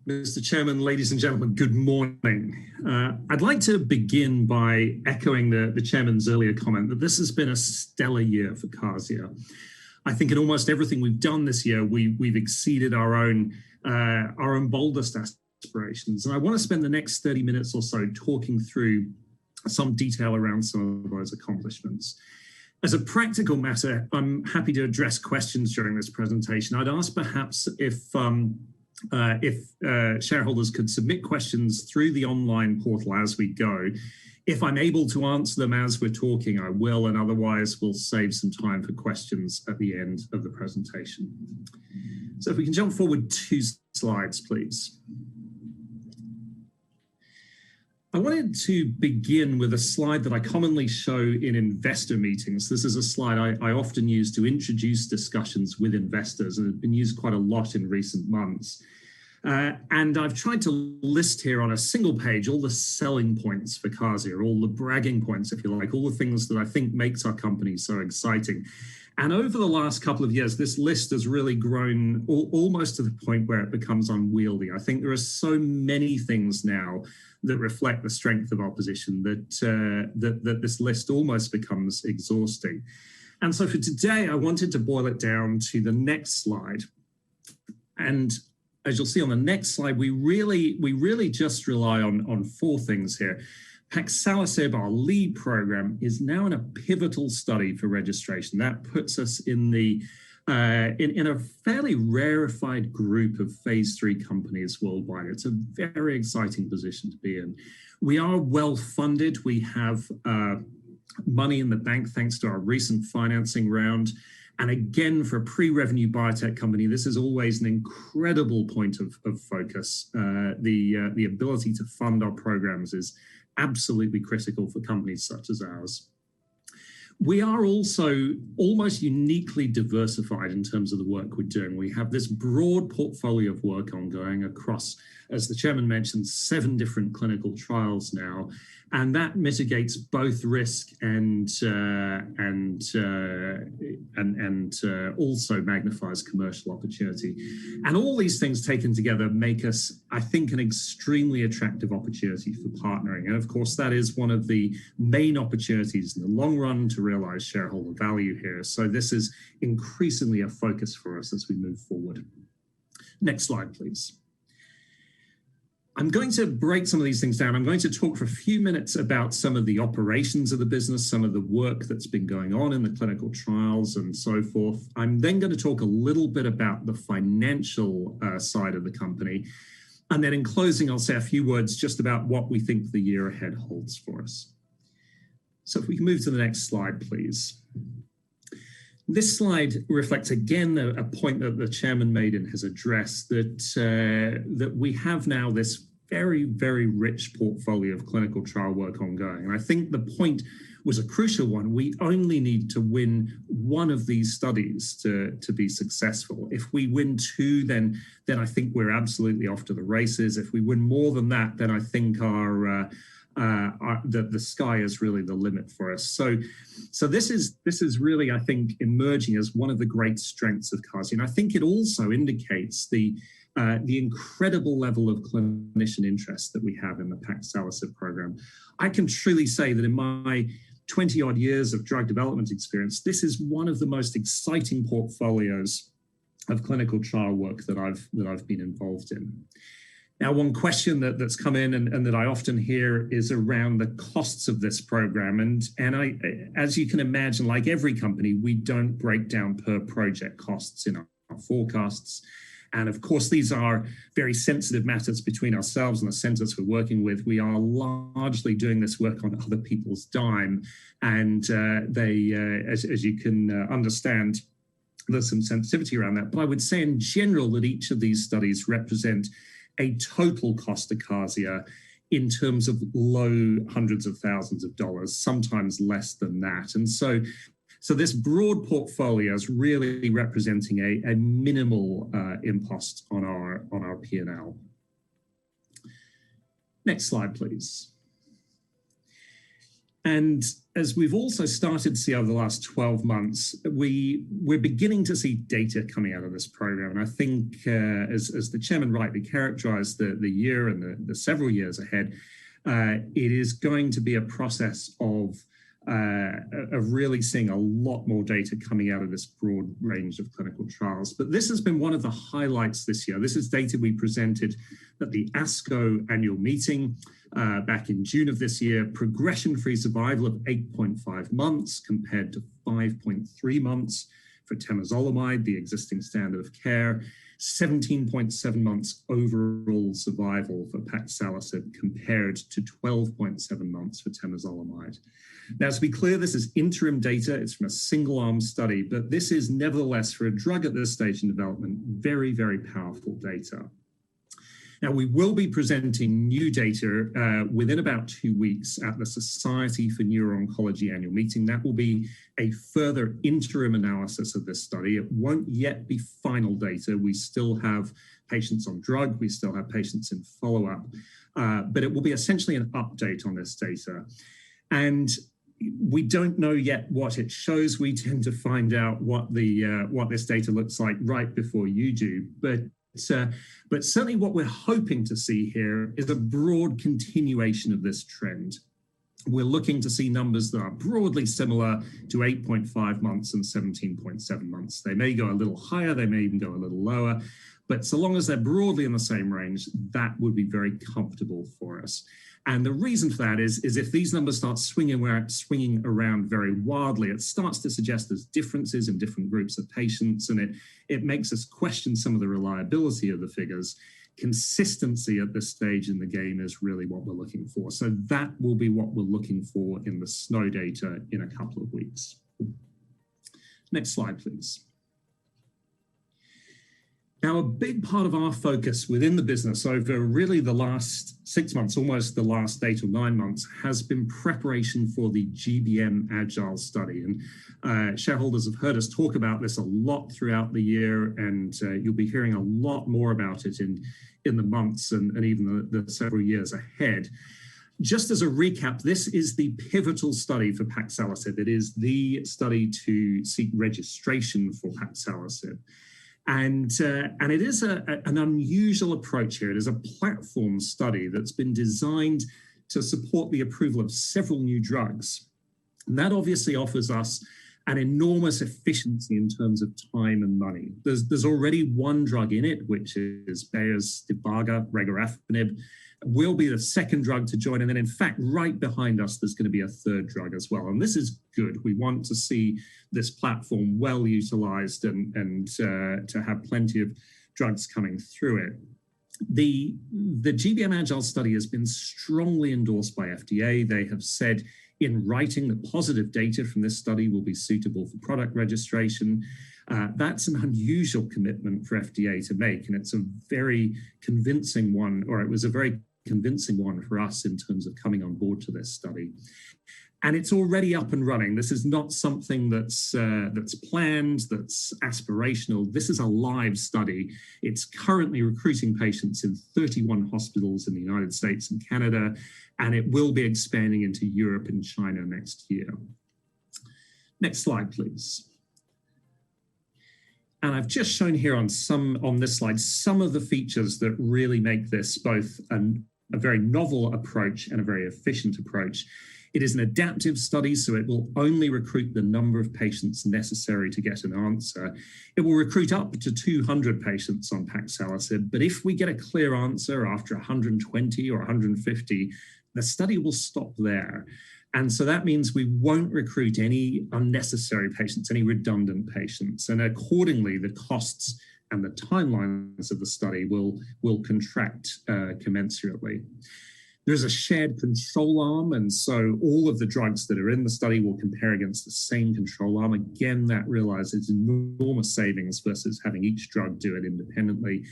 Mr. Chairman, ladies and gentlemen, good morning. I'd like to begin by echoing the Chairman's earlier comment that this has been a stellar year for Kazia. I think in almost everything we've done this year, we've exceeded our own boldest aspirations. And I want to spend the next 30 minutes or so talking through some detail around some of those accomplishments. As a practical matter, I'm happy to address questions during this presentation. I'd ask perhaps if shareholders could submit questions through the online portal as we go. If I'm able to answer them as we're talking, I will, and otherwise we'll save some time for questions at the end of the presentation. So if we can jump forward 2 slides, please. I wanted to begin with a slide that I commonly show in investor meetings. This is a slide I often use to introduce discussions with investors, and it's been used quite a lot in recent months. And I've tried to list here on a single page all the selling points for Kazia, all the bragging points, if you like, all the things that I think makes our company so exciting. And over the last couple of years, this list has really grown almost to the point where it becomes unwieldy. I think there are so many things now that reflect the strength of our position that this list almost becomes exhausting. And so for today, I wanted to boil it down to the next slide. And as you'll see on the next slide, we really just rely on 4 things here. Paxalisib, our lead program, is now in a pivotal study for registration. That puts us in the in a fairly rarefied group of phase 3 companies worldwide. It's a very exciting position to be in. We are well funded. We have money in the bank thanks to our recent financing round. And again, for a pre-revenue biotech company, this is always an incredible point of focus. The ability to fund our programs is absolutely critical for companies such as ours. We are also almost uniquely diversified in terms of the work we're doing. We have this broad portfolio of work ongoing across, as the Chairman mentioned, 7 different clinical trials now, and that mitigates both risk and also magnifies commercial opportunity. And all these things taken together make us, I think, an extremely attractive opportunity for partnering. And of course, that is one of the main opportunities in the long run to realize shareholder value here. So this is increasingly a focus for us as we move forward. Next slide, please. I'm going to break some of these things down. I'm going to talk for a few minutes about some of the operations of the business, some of the work that's been going on in the clinical trials and so forth. I'm then going to talk a little bit about the financial side of the company. And then in closing, I'll say a few words just about what we think the year ahead holds for us. So if we can move to the next slide, please. This slide reflects again a point that the Chairman made in his address, that we have now this very, very rich portfolio of clinical trial work ongoing. And I think the point was a crucial one. We only need to win one of these studies to be successful. If we win 2, then I think we're absolutely off to the races. If we win more than that, then I think the sky is really the limit for us. So this is really, I think, emerging as one of the great strengths of Kazia. And I think it also indicates the incredible level of clinician interest that we have in the paxalisib program. I can truly say that in my 20-odd years of drug development experience, this is one of the most exciting portfolios of clinical trial work that I've been involved in. Now, one question that's come in and that I often hear is around the costs of this program. And I, as you can imagine, like every company, we don't break down per project costs in our forecasts. And of course, these are very sensitive matters between ourselves and the centers we're working with. We are largely doing this work on other people's dime. And as you can understand, there's some sensitivity around that. But I would say in general that each of these studies represent a total cost to Kazia in terms of low hundreds of thousands of dollars, sometimes less than that. And so this broad portfolio is really representing a minimal impost on our P&L. Next slide, please. And as we've also started to see over the last 12 months, we're beginning to see data coming out of this program. And I think, as the chairman rightly characterized the year and the several years ahead, it is going to be a process of really seeing a lot more data coming out of this broad range of clinical trials. But this has been one of the highlights this year. This is data we presented at the ASCO annual meeting back in June of this year. Progression-free survival of 8.5 months compared to 5.3 months for temozolomide, the existing standard of care. 17.7 months overall survival for paxalisib compared to 12.7 months for temozolomide. Now, to be clear, this is interim data. It's from a single-arm study, but this is nevertheless, for a drug at this stage in development, very, very powerful data. Now, we will be presenting new data within about 2 weeks at the Society for Neuro-Oncology annual meeting. That will be a further interim analysis of this study. It won't yet be final data. We still have patients on drug. We still have patients in follow-up, but it will be essentially an update on this data. And we don't know yet what it shows. We tend to find out what this data looks like right before you do. But certainly what we're hoping to see here is a broad continuation of this trend. We're looking to see numbers that are broadly similar to 8.5 months and 17.7 months. They may go a little higher, they may even go a little lower, but so long as they're broadly in the same range, that would be very comfortable for us. And the reason for that is if these numbers start swinging around very wildly, it starts to suggest there's differences in different groups of patients, and it makes us question some of the reliability of the figures. Consistency at this stage in the game is really what we're looking for. So that will be what we're looking for in the SNOW data in a couple of weeks. Next slide, please. Now, a big part of our focus within the business over really the last 6 months, almost the last 8 or 9 months, has been preparation for the GBM AGILE study. And shareholders have heard us talk about this a lot throughout the year, and you'll be hearing a lot more about it in the months and even the several years ahead. Just as a recap, this is the pivotal study for paxalisib. It is the study to seek registration for paxalisib. And it is an unusual approach here. It is a platform study that's been designed to support the approval of several new drugs. And that obviously offers us an enormous efficiency in terms of time and money. There's already one drug in it, which is Bayer's Stivarga, regorafenib. Will be the second drug to join. And then in fact, right behind us, there's going to be a third drug as well. And this is good. We want to see this platform well utilized and to have plenty of drugs coming through it. The GBM AGILE study has been strongly endorsed by FDA. They have said in writing that positive data from this study will be suitable for product registration. That's an unusual commitment for FDA to make, and it's a very convincing one, or it was a very convincing one for us in terms of coming on board to this study. And it's already up and running. This is not something that's planned, that's aspirational. This is a live study. It's currently recruiting patients in 31 hospitals in the United States and Canada, and it will be expanding into Europe and China next year. Next slide, please. And I've just shown here on this slide some of the features that really make this both a very novel approach and a very efficient approach. It is an adaptive study, so it will only recruit the number of patients necessary to get an answer. It will recruit up to 200 patients on paxalisib, but if we get a clear answer after 120 or 150, the study will stop there. And so that means we won't recruit any unnecessary patients, any redundant patients. And accordingly, the costs and the timelines of the study will contract commensurately. There's a shared control arm, and so all of the drugs that are in the study will compare against the same control arm. Again, that realizes enormous savings versus having each drug do it independently.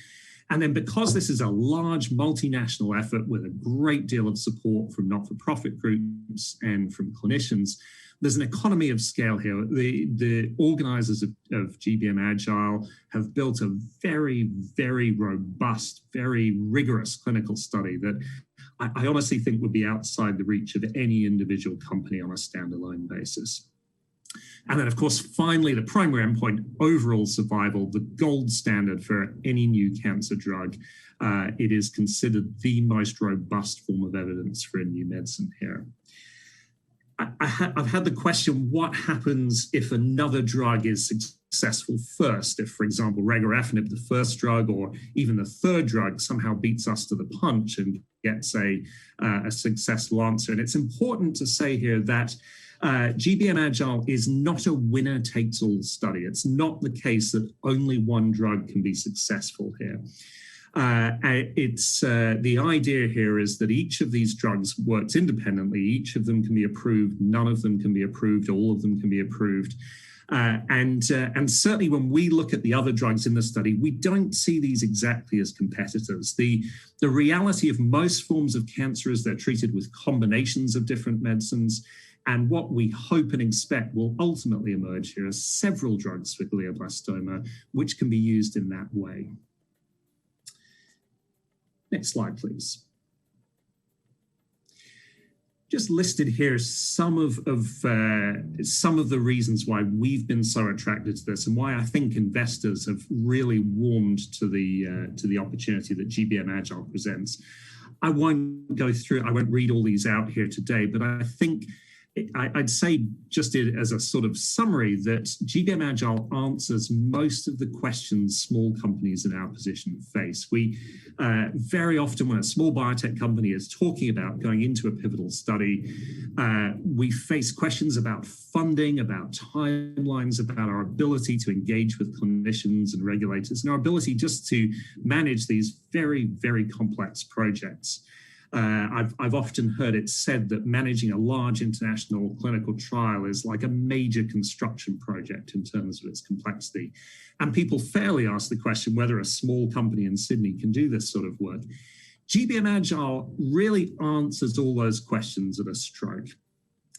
And then because this is a large multinational effort with a great deal of support from not-for-profit groups and from clinicians, there's an economy of scale here. The organizers of GBM AGILE have built a very, very robust, very rigorous clinical study that I honestly think would be outside the reach of any individual company on a standalone basis. And then, of course, finally, the primary endpoint, overall survival, the gold standard for any new cancer drug. It is considered the most robust form of evidence for a new medicine here. I've had the question, what happens if another drug is successful first? If, for example, regorafenib, the first drug, or even the third drug somehow beats us to the punch and gets a successful answer. And it's important to say here that GBM AGILE is not a winner-takes-all study. It's not the case that only one drug can be successful here. The idea here is that each of these drugs works independently. Each of them can be approved. None of them can be approved. All of them can be approved. And certainly when we look at the other drugs in the study, we don't see these exactly as competitors. The reality of most forms of cancer is they're treated with combinations of different medicines. And what we hope and expect will ultimately emerge here are several drugs for glioblastoma, which can be used in that way. Next slide, please. Just listed here some of the reasons why we've been so attracted to this and why I think investors have really warmed to the opportunity that GBM AGILE presents. I won't go through, I won't read all these out here today, but I think I'd say just as a sort of summary that GBM AGILE answers most of the questions small companies in our position face. We very often when a small biotech company is talking about going into a pivotal study, we face questions about funding, about timelines, about our ability to engage with clinicians and regulators, and our ability just to manage these very, very complex projects. I've often heard it said that managing a large international clinical trial is like a major construction project in terms of its complexity. And people fairly ask the question whether a small company in Sydney can do this sort of work. GBM AGILE really answers all those questions at a stroke.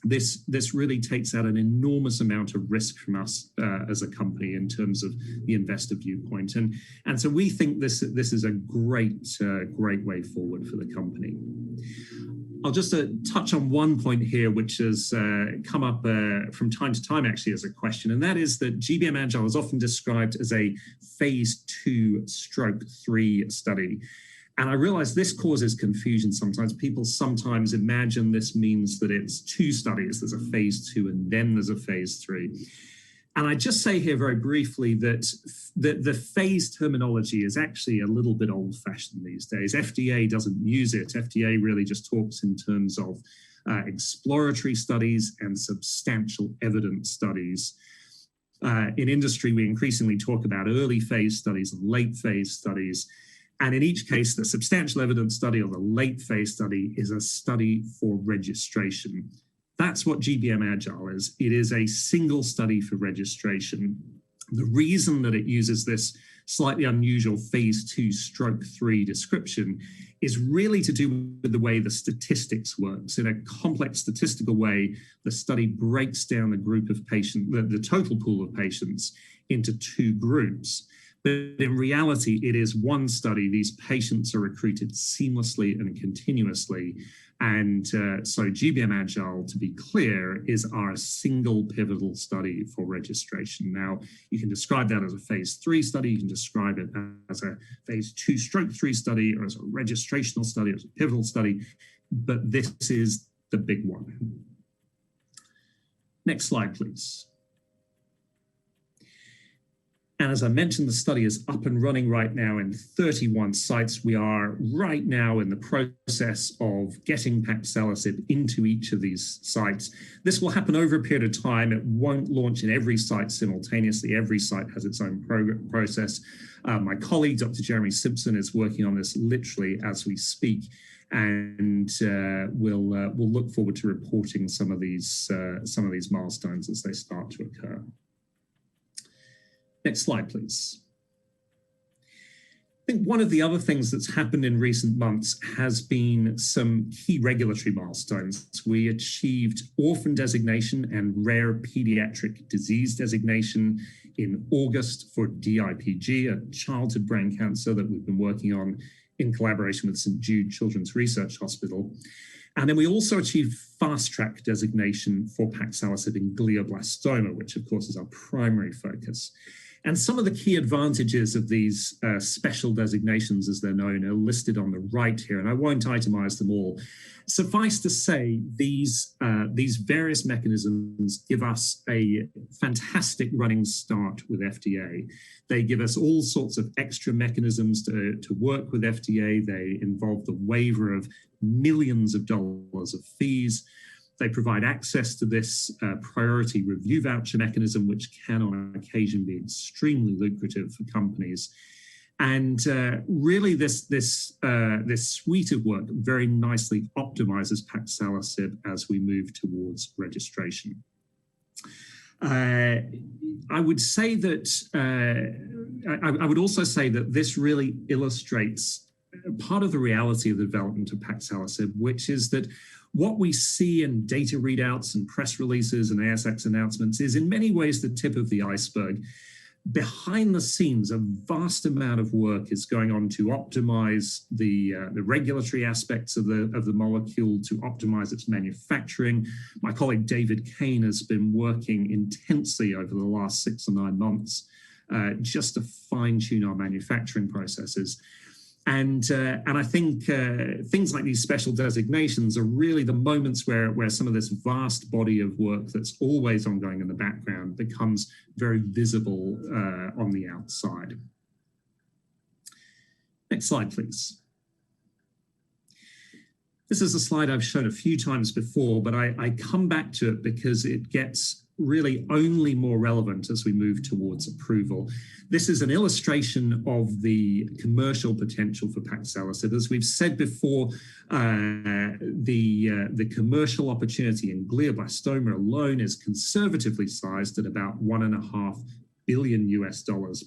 This really takes out an enormous amount of risk from us as a company in terms of the investor viewpoint. And so we think this is a great way forward for the company. I'll just touch on one point here, which has come up from time to time actually as a question, and that is that GBM AGILE is often described as a phase 2/3 study. And I realize this causes confusion sometimes. People sometimes imagine this means that it's two studies. There's a phase 2 and then there's a phase 3. And I just say here very briefly that the phase terminology is actually a little bit old-fashioned these days. FDA doesn't use it. FDA really just talks in terms of exploratory studies and substantial evidence studies. In industry, we increasingly talk about early phase studies and late phase studies. And in each case, the substantial evidence study or the late phase study is a study for registration. That's what GBM AGILE is. It is a single study for registration. The reason that it uses this slightly unusual phase 2/3 description is really to do with the way the statistics works. In a complex statistical way, the study breaks down the group of patients, the total pool of patients, into two groups. But in reality, it is one study. These patients are recruited seamlessly and continuously. And so GBM AGILE, to be clear, is our single pivotal study for registration. Now, you can describe that as a phase 3 study. You can describe it as a phase 2/3 study, or as a registrational study, or as a pivotal study. But this is the big one. Next slide, please. And as I mentioned, the study is up and running right now in 31 sites. We are right now in the process of getting paxalisib into each of these sites. This will happen over a period of time. It won't launch in every site simultaneously. Every site has its own process. My colleague, Dr. Jeremy Simpson, is working on this literally as we speak. And we'll look forward to reporting some of these milestones as they start to occur. Next slide, please. I think one of the other things that's happened in recent months has been some key regulatory milestones. We achieved orphan designation and rare pediatric disease designation in August for DIPG, a childhood brain cancer that we've been working on in collaboration with St. Jude Children's Research Hospital. And then we also achieved fast track designation for paxalisib in glioblastoma, which of course is our primary focus. And some of the key advantages of these special designations, as they're known, are listed on the right here, and I won't itemize them all. Suffice to say, these various mechanisms give us a fantastic running start with FDA. They give us all sorts of extra mechanisms to work with FDA. They involve the waiver of millions of dollars of fees. They provide access to this priority review voucher mechanism, which can on occasion be extremely lucrative for companies. And really this suite of work very nicely optimizes paxalisib as we move towards registration. I would say that, I would also say that this really illustrates part of the reality of the development of paxalisib, which is that what we see in data readouts and press releases and ASX announcements is in many ways the tip of the iceberg. Behind the scenes, a vast amount of work is going on to optimize the regulatory aspects of the molecule, to optimize its manufacturing. My colleague David Kane has been working intensely over the last 6 or 9 months just to fine-tune our manufacturing processes. And I think things like these special designations are really the moments where some of this vast body of work that's always ongoing in the background becomes very visible on the outside. Next slide, please. This is a slide I've shown a few times before, but I come back to it because it gets really only more relevant as we move towards approval. This is an illustration of the commercial potential for paxalisib. As we've said before, the commercial opportunity in glioblastoma alone is conservatively sized at about $1.5 billion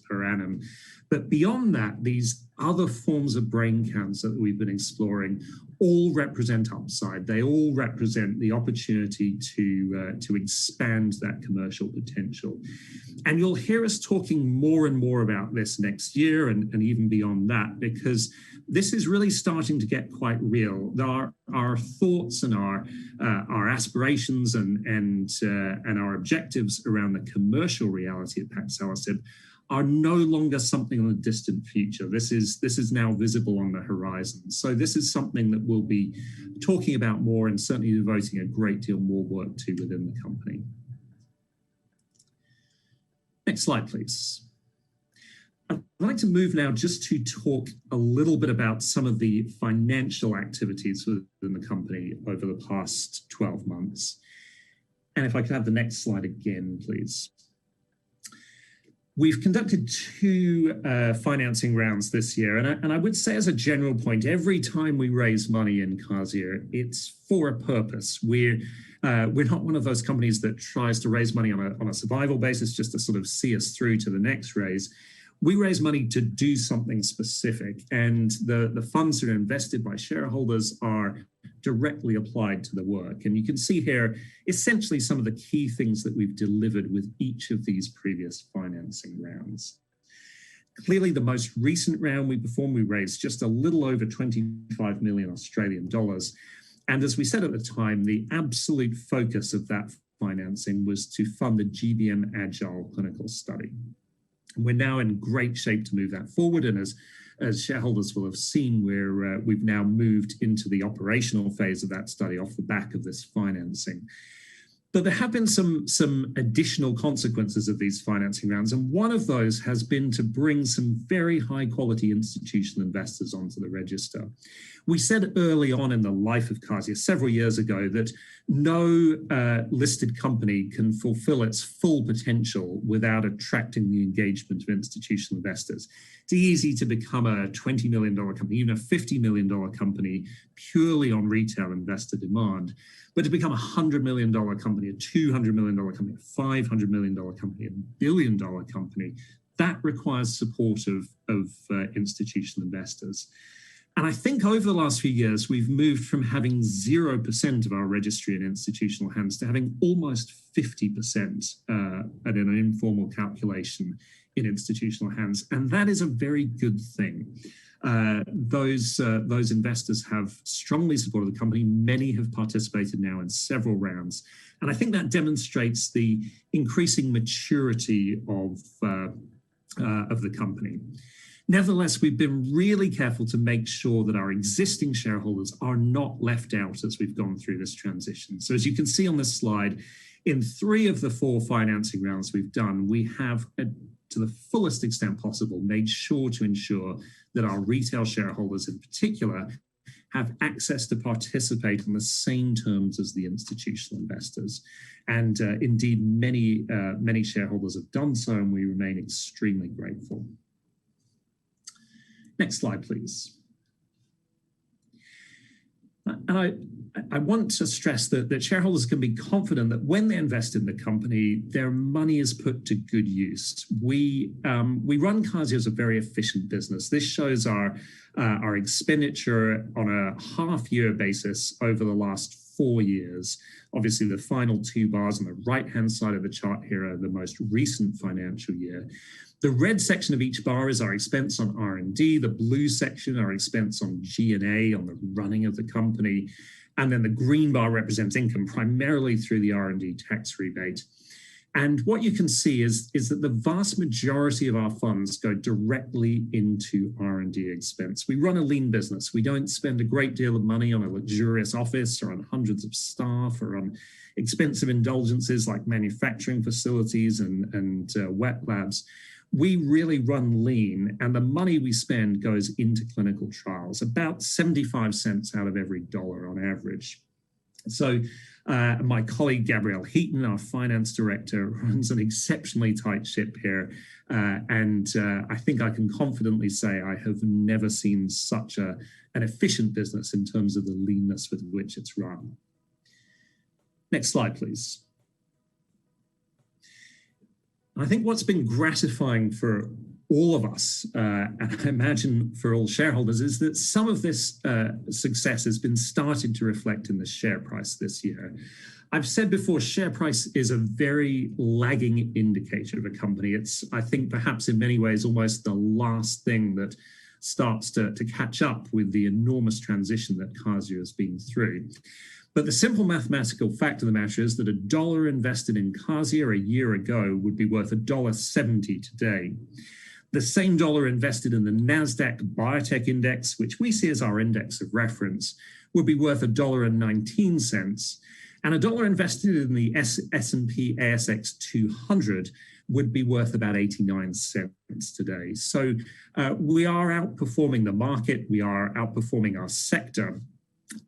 per annum. But beyond that, these other forms of brain cancer that we've been exploring all represent upside. They all represent the opportunity to expand that commercial potential. And you'll hear us talking more and more about this next year and even beyond that, because this is really starting to get quite real. Our thoughts and our aspirations and our objectives around the commercial reality of paxalisib are no longer something in the distant future. This is now visible on the horizon. So this is something that we'll be talking about more and certainly devoting a great deal more work to within the company. Next slide, please. I'd like to move now just to talk a little bit about some of the financial activities within the company over the past 12 months. And if I could have the next slide again, please. We've conducted 2 financing rounds this year, and I would say as a general point, every time we raise money in Kazia, it's for a purpose. We're not one of those companies that tries to raise money on a survival basis just to sort of see us through to the next raise. We raise money to do something specific, and the funds that are invested by shareholders are directly applied to the work. And you can see here essentially some of the key things that we've delivered with each of these previous financing rounds. Clearly, the most recent round we performed, we raised just a little over 25 million Australian dollars. And as we said at the time, the absolute focus of that financing was to fund the GBM AGILE clinical study. We're now in great shape to move that forward, and as shareholders will have seen, we've now moved into the operational phase of that study off the back of this financing. But there have been some additional consequences of these financing rounds, and one of those has been to bring some very high quality institutional investors onto the register. We said early on in the life of Kazia several years ago that no listed company can fulfill its full potential without attracting the engagement of institutional investors. It's easy to become a $20 million company, even a $50 million company, purely on retail investor demand. But to become a $100 million company, a $200 million company, a $500 million company, a $1 billion company, that requires support of institutional investors. And I think over the last few years, we've moved from having 0% of our registry in institutional hands to having almost 50% at an informal calculation in institutional hands. And that is a very good thing. Those investors have strongly supported the company. Many have participated now in several rounds. And I think that demonstrates the increasing maturity of the company. Nevertheless, we've been really careful to make sure that our existing shareholders are not left out as we've gone through this transition. So as you can see on this slide, in 3 of the 4 financing rounds we've done, we have, to the fullest extent possible, made sure to ensure that our retail shareholders in particular have access to participate on the same terms as the institutional investors. And indeed, many shareholders have done so, and we remain extremely grateful. Next slide, please. And I want to stress that shareholders can be confident that when they invest in the company, their money is put to good use. We run Kazia as a very efficient business. This shows our expenditure on a half-year basis over the last 4 years. Obviously, the final 2 bars on the right-hand side of the chart here are the most recent financial year. The red section of each bar is our expense on R&D, the blue section, our expense on G&A, on the running of the company, and then the green bar represents income primarily through the R&D tax rebate. And what you can see is that the vast majority of our funds go directly into R&D expense. We run a lean business. We don't spend a great deal of money on a luxurious office or on hundreds of staff or on expensive indulgences like manufacturing facilities and wet labs. We really run lean, and the money we spend goes into clinical trials, about 75 cents out of every dollar on average. So my colleague, Gabrielle Heaton, our finance director, runs an exceptionally tight ship here. And I think I can confidently say I have never seen such an efficient business in terms of the leanness with which it's run. Next slide, please. I think what's been gratifying for all of us, and I imagine for all shareholders, is that some of this success has been started to reflect in the share price this year. I've said before, share price is a very lagging indicator of a company. It's, I think, perhaps in many ways, almost the last thing that starts to catch up with the enormous transition that Kazia has been through. But the simple mathematical fact of the matter is that $1 invested in Kazia a year ago would be worth $1.70 today. The same dollar invested in the NASDAQ Biotech Index, which we see as our index of reference, would be worth $1.19. And $1 invested in the S&P ASX 200 would be worth about 89 cents today. So we are outperforming the market. We are outperforming our sector.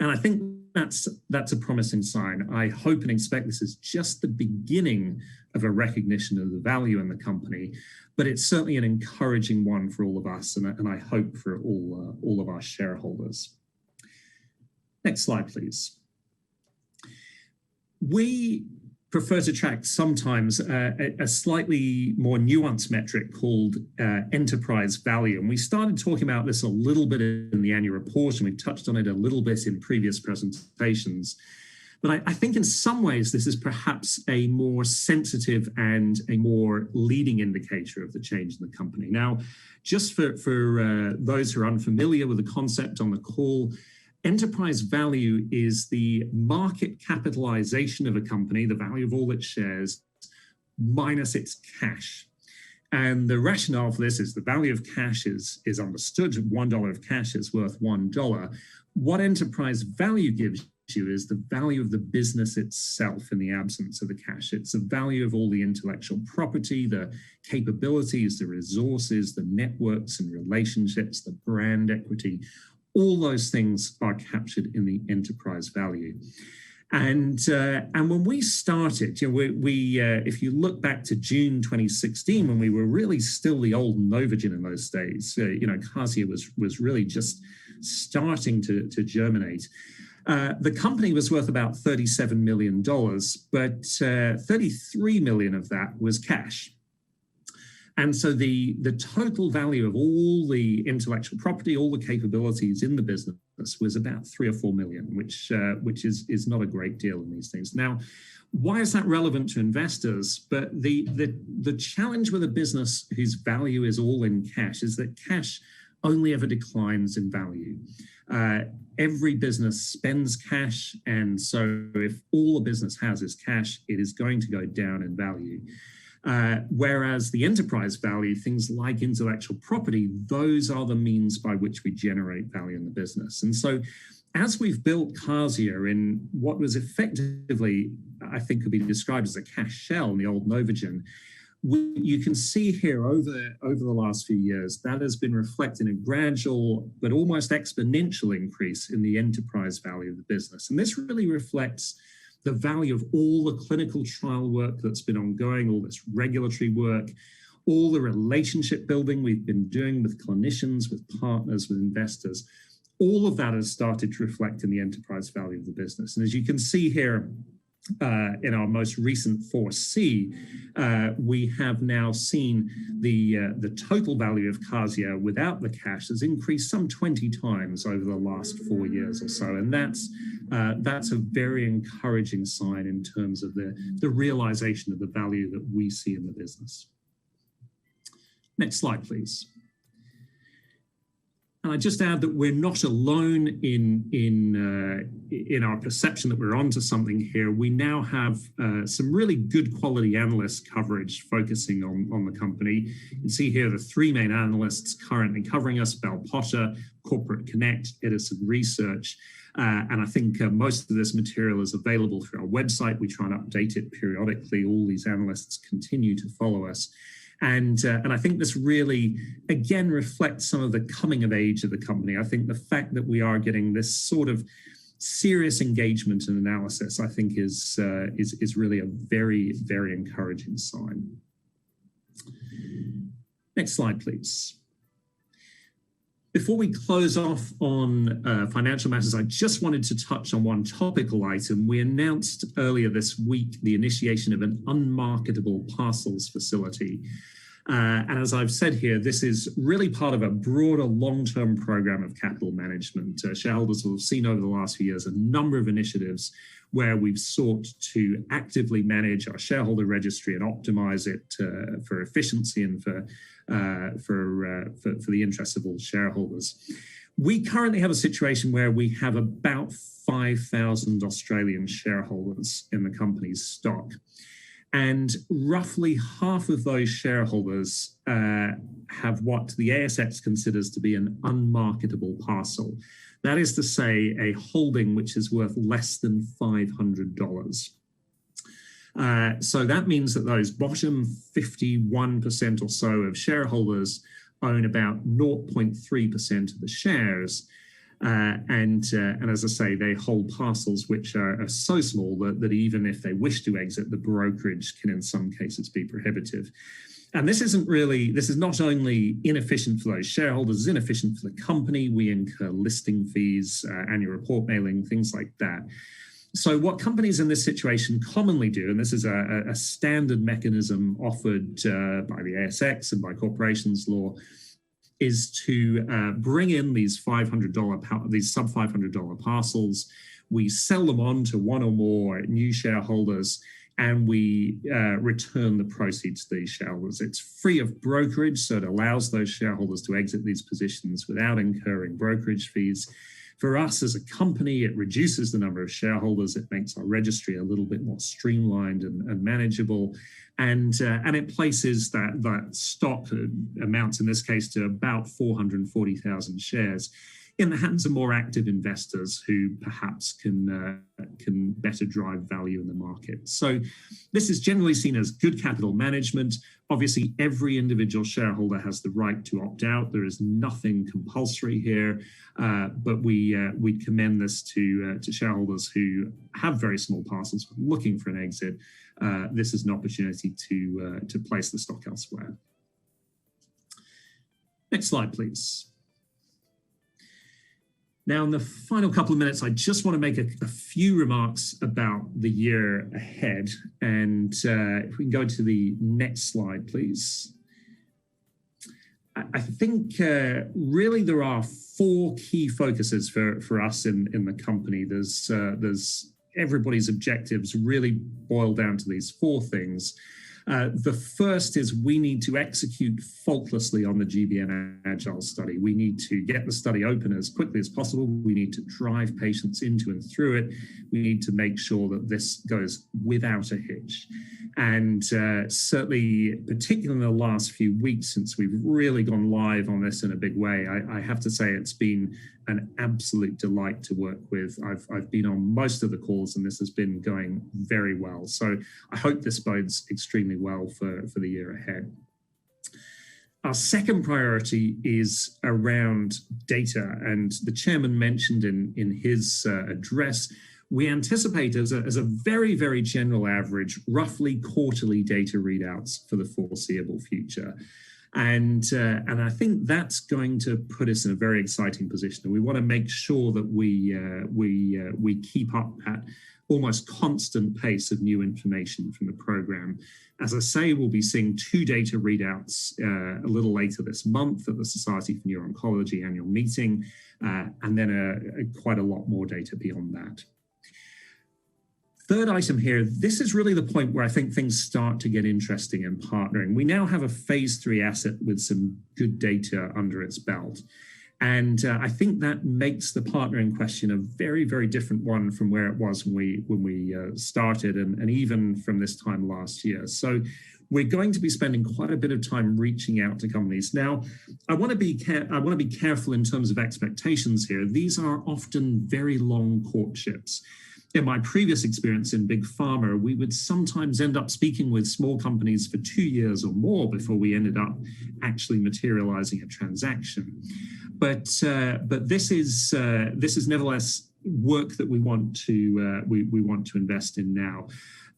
And I think that's a promising sign. I hope and expect this is just the beginning of a recognition of the value in the company, but it's certainly an encouraging one for all of us, and I hope for all of our shareholders. Next slide, please. We prefer to track sometimes a slightly more nuanced metric called enterprise value. And we started talking about this a little bit in the annual report, and we've touched on it a little bit in previous presentations. But I think in some ways, this is perhaps a more sensitive and a more leading indicator of the change in the company. Now, just for those who are unfamiliar with the concept on the call, enterprise value is the market capitalization of a company, the value of all its shares, minus its cash. And the rationale for this is the value of cash is understood. $1 of cash is worth $1. What enterprise value gives you is the value of the business itself in the absence of the cash. It's the value of all the intellectual property, the capabilities, the resources, the networks and relationships, the brand equity. All those things are captured in the enterprise value. And when we started, if you look back to June 2016, when we were really still the old Novogen in those days, Kazia was really just starting to germinate. The company was worth about $37 million, but $33 million of that was cash. And so the total value of all the intellectual property, all the capabilities in the business was about 3 or 4 million, which is not a great deal in these things. Now, why is that relevant to investors? But the challenge with a business whose value is all in cash is that cash only ever declines in value. Every business spends cash, and so if all a business has is cash, it is going to go down in value. Whereas the enterprise value, things like intellectual property, those are the means by which we generate value in the business. And so as we've built Kazia in what was effectively, I think, could be described as a cash shell in the old Novogen, you can see here over the last few years that has been reflected in a gradual but almost exponential increase in the enterprise value of the business. And this really reflects the value of all the clinical trial work that's been ongoing, all this regulatory work, all the relationship building we've been doing with clinicians, with partners, with investors. All of that has started to reflect in the enterprise value of the business. And as you can see here, in our most recent 4C, we have now seen the total value of Kazia without the cash has increased some 20 times over the last 4 years or so, and that's a very encouraging sign in terms of the realization of the value that we see in the business. Next slide, please. And I just add that we're not alone in our perception that we're onto something here. We now have some really good quality analyst coverage focusing on the company. You can see here the three main analysts currently covering us: Bell Potter, Corporate Connect, Edison Research. And I think most of this material is available through our website. We try and update it periodically. All these analysts continue to follow us. And I think this really, again, reflects some of the coming of age of the company. I think the fact that we are getting this sort of serious engagement and analysis, I think, is really a very, very encouraging sign. Next slide, please. Before we close off on financial matters, I just wanted to touch on one topical item. We announced earlier this week the initiation of an unmarketable parcels facility. And as I've said here, this is really part of a broader long-term program of capital management. Shareholders will have seen over the last few years a number of initiatives where we've sought to actively manage our shareholder registry and optimize it for efficiency and for the interests of all shareholders. We currently have a situation where we have about 5,000 Australian shareholders in the company's stock. And roughly half of those shareholders have what the ASX considers to be an unmarketable parcel. That is to say, a holding which is worth less than $500. So that means that those bottom 51% or so of shareholders own about 0.3% of the shares. And as I say, they hold parcels which are so small that even if they wish to exit, the brokerage can in some cases be prohibitive. And this is not only inefficient for those shareholders, it's inefficient for the company. We incur listing fees, annual report mailing, things like that. So what companies in this situation commonly do, and this is a standard mechanism offered by the ASX and by corporations law, is to bring in these sub $500 parcels. We sell them on to one or more new shareholders, and we return the proceeds to these shareholders. It's free of brokerage, so it allows those shareholders to exit these positions without incurring brokerage fees. For us as a company, it reduces the number of shareholders. It makes our registry a little bit more streamlined and manageable. And it places that stock amounts, in this case, to about 440,000 shares in the hands of more active investors who perhaps can better drive value in the market. So this is generally seen as good capital management. Obviously, every individual shareholder has the right to opt out. There is nothing compulsory here, but we commend this to shareholders who have very small parcels looking for an exit. This is an opportunity to place the stock elsewhere. Next slide, please. Now, in the final couple of minutes, I just want to make a few remarks about the year ahead. And if we can go to the next slide, please. I think really there are four key focuses for us in the company. There's everybody's objectives really boil down to these four things. The first is we need to execute faultlessly on the GBM AGILE study. We need to get the study open as quickly as possible. We need to drive patients into and through it. We need to make sure that this goes without a hitch. And certainly, particularly in the last few weeks since we've really gone live on this in a big way, I have to say it's been an absolute delight to work with. I've been on most of the calls and this has been going very well. So I hope this bodes extremely well for the year ahead. Our second priority is around data, and the chairman mentioned in his address, we anticipate as a very, very general average, roughly quarterly data readouts for the foreseeable future. And I think that's going to put us in a very exciting position. And we want to make sure that we keep up at almost constant pace of new information from the program. As I say, we'll be seeing 2 data readouts a little later this month at the Society for Neuro-Oncology annual meeting, and then quite a lot more data beyond that. Third item here, this is really the point where I think things start to get interesting in partnering. We now have a phase 3 asset with some good data under its belt. And I think that makes the partnering question a very, very different one from where it was when we started and even from this time last year. So we're going to be spending quite a bit of time reaching out to companies. Now, I want to be careful in terms of expectations here. These are often very long courtships. In my previous experience in Big Pharma, we would sometimes end up speaking with small companies for 2 years or more before we ended up actually materializing a transaction. But this is nevertheless work that we want to invest in now.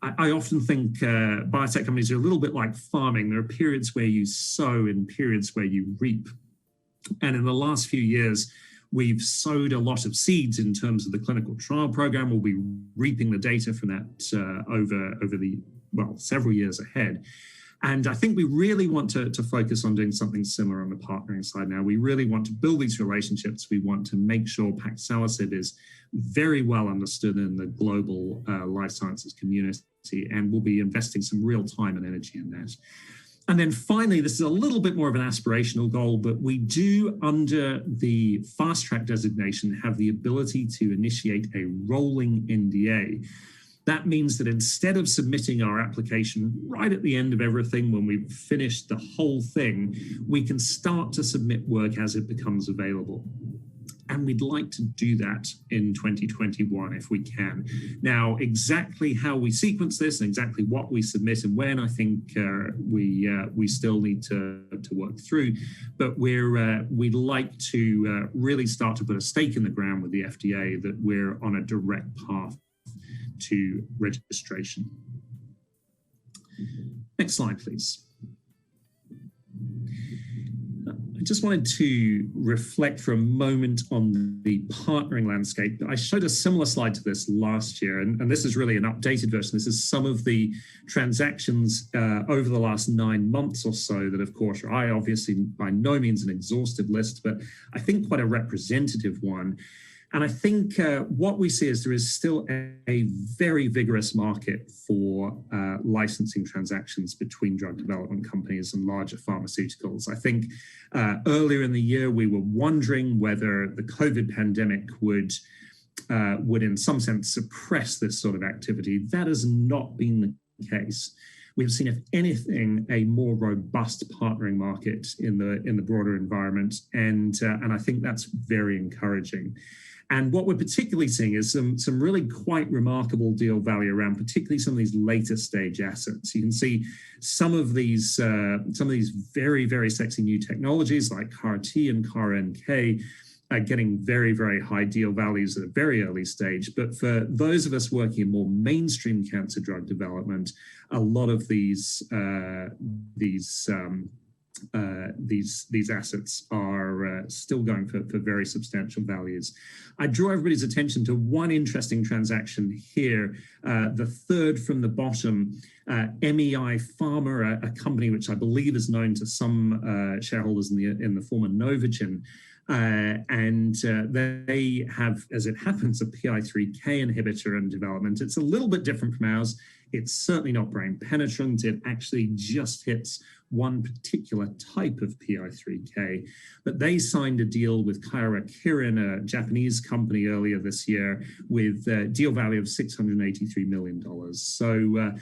I often think biotech companies are a little bit like farming. There are periods where you sow and periods where you reap. And in the last few years, we've sowed a lot of seeds in terms of the clinical trial program. We'll be reaping the data from that over the, several years ahead. And I think we really want to focus on doing something similar on the partnering side now. We really want to build these relationships. We want to make sure paxalisib is very well understood in the global life sciences community, and we'll be investing some real time and energy in that. And then finally, this is a little bit more of an aspirational goal, but we do, under the fast track designation, have the ability to initiate a rolling NDA. That means that instead of submitting our application right at the end of everything, when we've finished the whole thing, we can start to submit work as it becomes available. And we'd like to do that in 2021 if we can. Now, exactly how we sequence this and exactly what we submit and when, I think we still need to work through. But we'd like to really start to put a stake in the ground with the FDA that we're on a direct path to registration. Next slide, please. I just wanted to reflect for a moment on the partnering landscape. I showed a similar slide to this last year, and this is really an updated version. This is some of the transactions over the last 9 months or so that, of course, I obviously by no means an exhaustive list, but I think quite a representative one. And I think what we see is there is still a very vigorous market for licensing transactions between drug development companies and larger pharmaceuticals. I think earlier in the year, we were wondering whether the COVID pandemic would in some sense suppress this sort of activity. That has not been the case. We've seen, if anything, a more robust partnering market in the broader environment, and I think that's very encouraging. And what we're particularly seeing is some really quite remarkable deal value around particularly some of these later stage assets. You can see some of these very, very sexy new technologies like CAR-T and CAR-NK are getting very, very high deal values at a very early stage. But for those of us working in more mainstream cancer drug development, a lot of these assets are still going for very substantial values. I draw everybody's attention to one interesting transaction here, the third from the bottom, MEI Pharma, a company which I believe is known to some shareholders in the former Novogen. They have, as it happens, a PI3K inhibitor in development. It's a little bit different from ours. It's certainly not brain penetrant. It actually just hits one particular type of PI3K. But they signed a deal with Kyowa Kirin, a Japanese company, earlier this year with a deal value of $683 million. So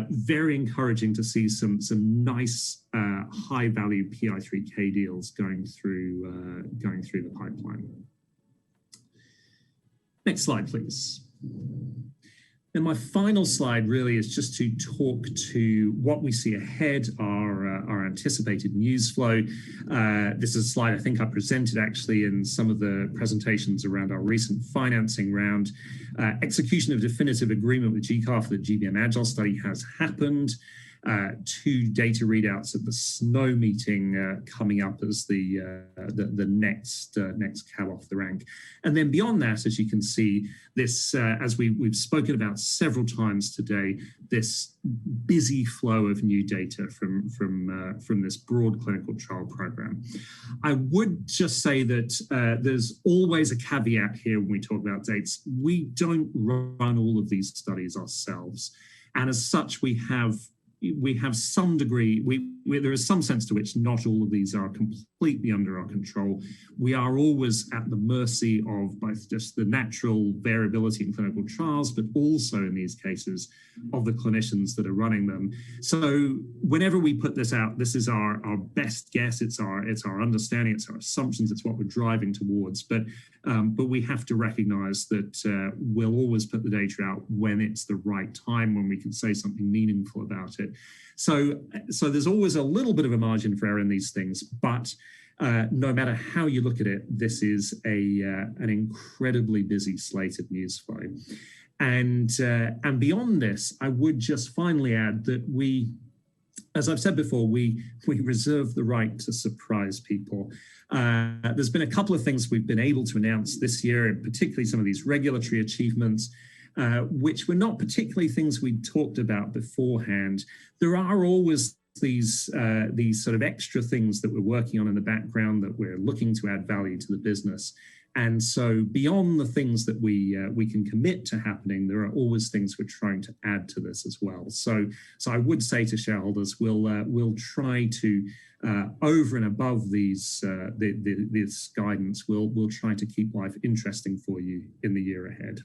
very encouraging to see some nice high-value PI3K deals going through the pipeline. Next slide, please. And my final slide really is just to talk to what we see ahead, our anticipated news flow. This is a slide I think I presented actually in some of the presentations around our recent financing round. Execution of definitive agreement with GCAR for the GBM AGILE study has happened. 2 data readouts at the SNO meeting coming up as the next cab off the rank. And then beyond that, as you can see, this, as we've spoken about several times today, this busy flow of new data from this broad clinical trial program. I would just say that there's always a caveat here when we talk about dates. We don't run all of these studies ourselves. And as such, we have some degree, there is some sense to which not all of these are completely under our control. We are always at the mercy of both just the natural variability in clinical trials, but also in these cases of the clinicians that are running them. So whenever we put this out, this is our best guess. It's our understanding, it's our assumptions, it's what we're driving towards. But we have to recognize that we'll always put the data out when it's the right time, when we can say something meaningful about it. So there's always a little bit of a margin for error in these things, but no matter how you look at it, this is an incredibly busy slate of news flow. And beyond this, I would just finally add that as I've said before, we reserve the right to surprise people. There's been a couple of things we've been able to announce this year, and particularly some of these regulatory achievements, which were not particularly things we'd talked about beforehand. There are always these sort of extra things that we're working on in the background that we're looking to add value to the business. And so beyond the things that we can commit to happening, there are always things we're trying to add to this as well. So I would say to shareholders, we'll try to over and above this guidance, we'll try to keep life interesting for you in the year ahead.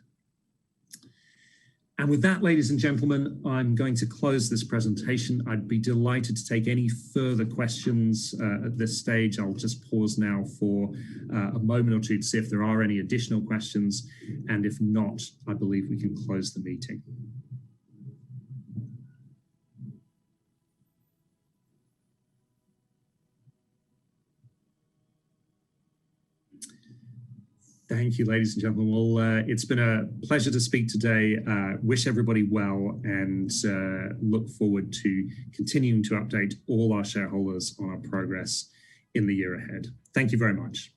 And with that, ladies and gentlemen, I'm going to close this presentation. I'd be delighted to take any further questions at this stage. I'll just pause now for a moment or two to see if there are any additional questions. And if not, I believe we can close the meeting. Thank you, ladies and gentlemen. Well, it's been a pleasure to speak today. Wish everybody well, and look forward to continuing to update all our shareholders on our progress in the year ahead. Thank you very much.